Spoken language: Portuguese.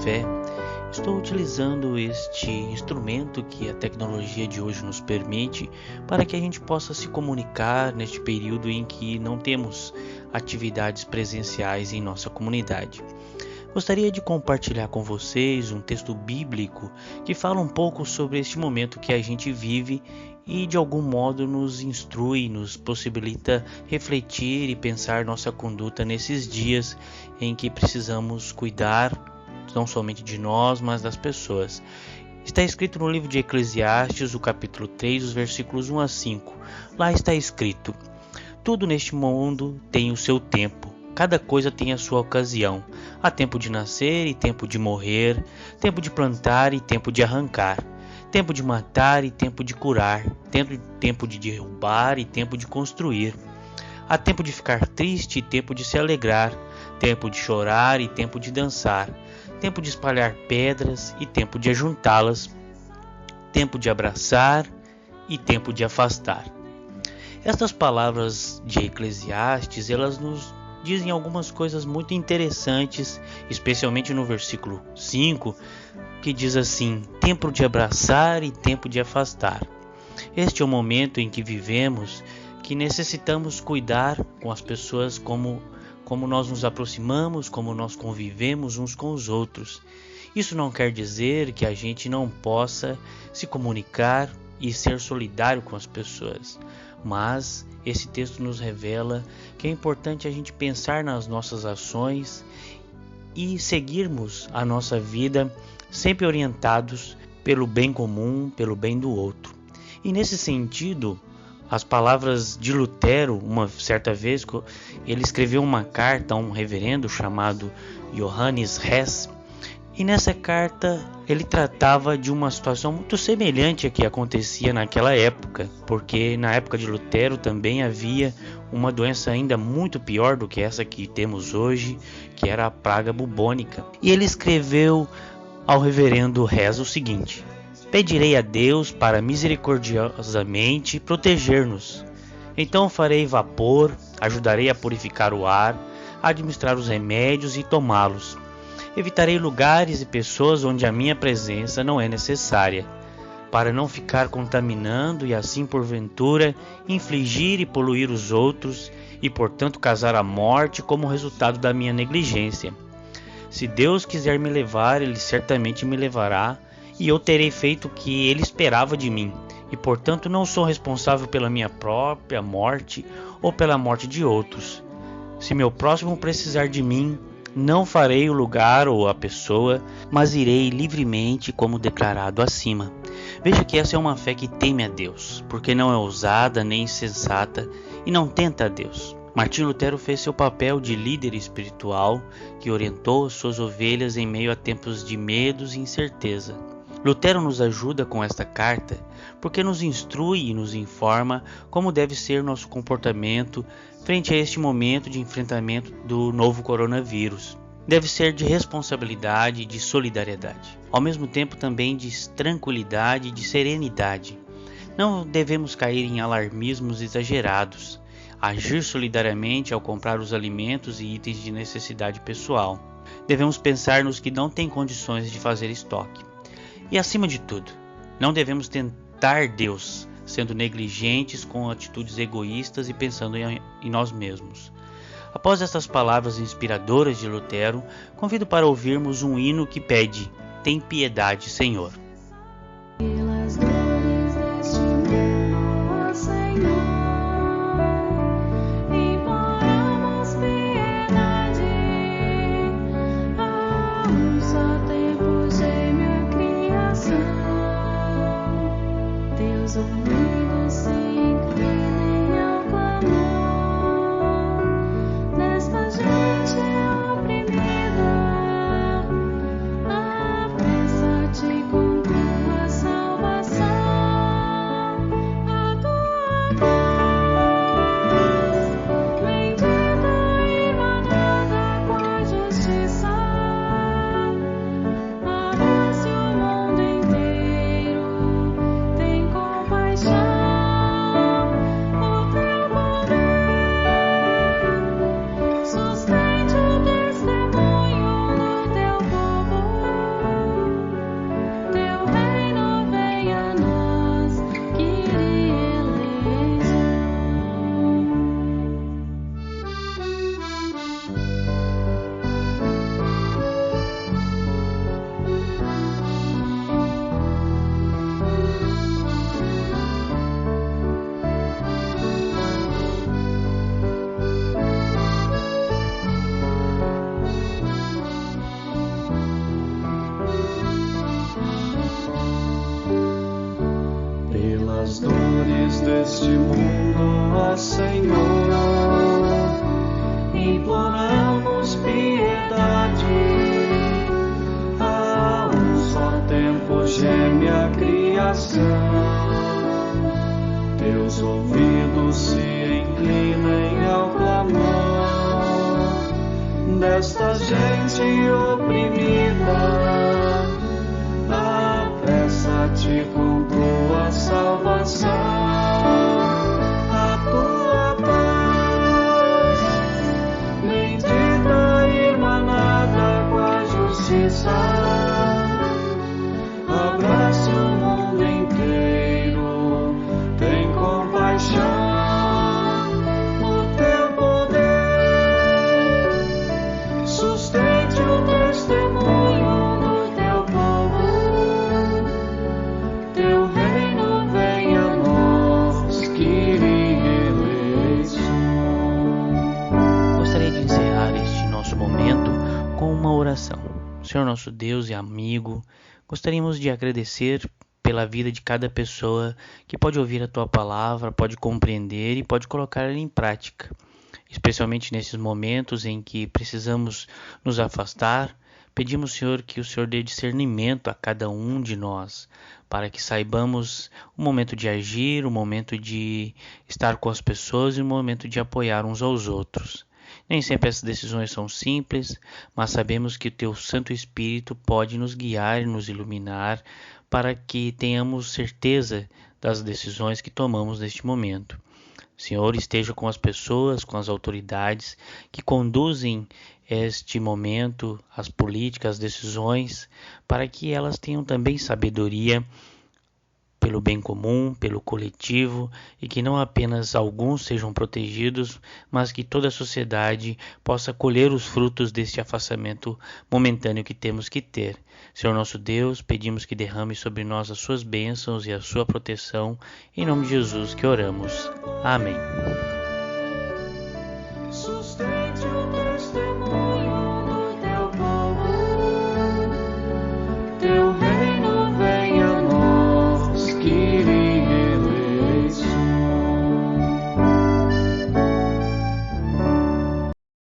fé, estou utilizando este instrumento que a tecnologia de hoje nos permite para que a gente possa se comunicar neste período em que não temos atividades presenciais em nossa comunidade. Gostaria de compartilhar com vocês um texto bíblico que fala um pouco sobre este momento que a gente vive e de algum modo nos instrui, nos possibilita refletir e pensar nossa conduta nesses dias em que precisamos cuidar não somente de nós, mas das pessoas. Está escrito no livro de Eclesiastes, o capítulo 3, os versículos 1 a 5. Lá está escrito: tudo neste mundo tem o seu tempo. Cada coisa tem a sua ocasião. Há tempo de nascer e tempo de morrer, tempo de plantar e tempo de arrancar, tempo de matar e tempo de curar, tempo de derrubar e tempo de construir. Há tempo de ficar triste e tempo de se alegrar, tempo de chorar e tempo de dançar, tempo de espalhar pedras e tempo de ajuntá-las, tempo de abraçar e tempo de afastar. Estas palavras de Eclesiastes, elas nos dizem algumas coisas muito interessantes, especialmente no versículo 5, que diz assim: tempo de abraçar e tempo de afastar. Este é o momento em que vivemos, que necessitamos cuidar com as pessoas como nós nos aproximamos, como nós convivemos uns com os outros. Isso não quer dizer que a gente não possa se comunicar e ser solidário com as pessoas, mas esse texto nos revela que é importante a gente pensar nas nossas ações e seguirmos a nossa vida sempre orientados pelo bem comum, pelo bem do outro. E nesse sentido, as palavras de Lutero, uma certa vez, ele escreveu uma carta a um reverendo chamado Johannes Hess, e nessa carta ele tratava de uma situação muito semelhante à que acontecia naquela época, porque na época de Lutero também havia uma doença ainda muito pior do que essa que temos hoje, que era a praga bubônica. E ele escreveu ao reverendo Hess o seguinte: pedirei a Deus para misericordiosamente proteger-nos. Então farei vapor, ajudarei a purificar o ar, a administrar os remédios e tomá-los. Evitarei lugares e pessoas onde a minha presença não é necessária, para não ficar contaminando e assim porventura infligir e poluir os outros e portanto causar a morte como resultado da minha negligência. Se Deus quiser me levar, Ele certamente me levará, e eu terei feito o que Ele esperava de mim, e portanto não sou responsável pela minha própria morte ou pela morte de outros. Se meu próximo precisar de mim, não farei o lugar ou a pessoa, mas irei livremente como declarado acima. Veja que essa é uma fé que teme a Deus, porque não é ousada nem insensata e não tenta a Deus. Martinho Lutero fez seu papel de líder espiritual que orientou suas ovelhas em meio a tempos de medos e incerteza. Lutero nos ajuda com esta carta porque nos instrui e nos informa como deve ser nosso comportamento frente a este momento de enfrentamento do novo coronavírus. Deve ser de responsabilidade e de solidariedade, ao mesmo tempo também de tranquilidade e de serenidade. Não devemos cair em alarmismos exagerados, agir solidariamente ao comprar os alimentos e itens de necessidade pessoal. Devemos pensar nos que não têm condições de fazer estoque. E acima de tudo, não devemos tentar Deus, sendo negligentes com atitudes egoístas e pensando em nós mesmos. Após estas palavras inspiradoras de Lutero, convido para ouvirmos um hino que pede: tem piedade, Senhor. Pelas dores deste mundo, ó Senhor, imploramos piedade. Há um só tempo geme a criação. Deus unido se inclinem ao clamor desta gente oprimida. Apressa-te com salvação. Teus ouvidos se inclinem ao clamor desta gente oprimida. Apressa-te com tua salvação, a tua paz, bendita irmanada com a justiça. Abrace o mundo inteiro, tem compaixão. O teu poder sustente o testemunho do teu povo. Teu reino venha a nós, Kyrie eleison. Gostaria de encerrar este nosso momento com uma oração. Senhor nosso Deus e amigo, gostaríamos de agradecer pela vida de cada pessoa que pode ouvir a Tua palavra, pode compreender e pode colocar ela em prática. Especialmente nesses momentos em que precisamos nos afastar, pedimos, Senhor, que o Senhor dê discernimento a cada um de nós, para que saibamos o momento de agir, o momento de estar com as pessoas e o momento de apoiar uns aos outros. Nem sempre essas decisões são simples, mas sabemos que o Teu Santo Espírito pode nos guiar e nos iluminar para que tenhamos certeza das decisões que tomamos neste momento. Senhor, esteja com as pessoas, com as autoridades que conduzem este momento, as políticas, as decisões, para que elas tenham também sabedoria pelo bem comum, pelo coletivo, e que não apenas alguns sejam protegidos, mas que toda a sociedade possa colher os frutos deste afastamento momentâneo que temos que ter. Senhor nosso Deus, pedimos que derrame sobre nós as suas bênçãos e a sua proteção, em nome de Jesus que oramos. Amém.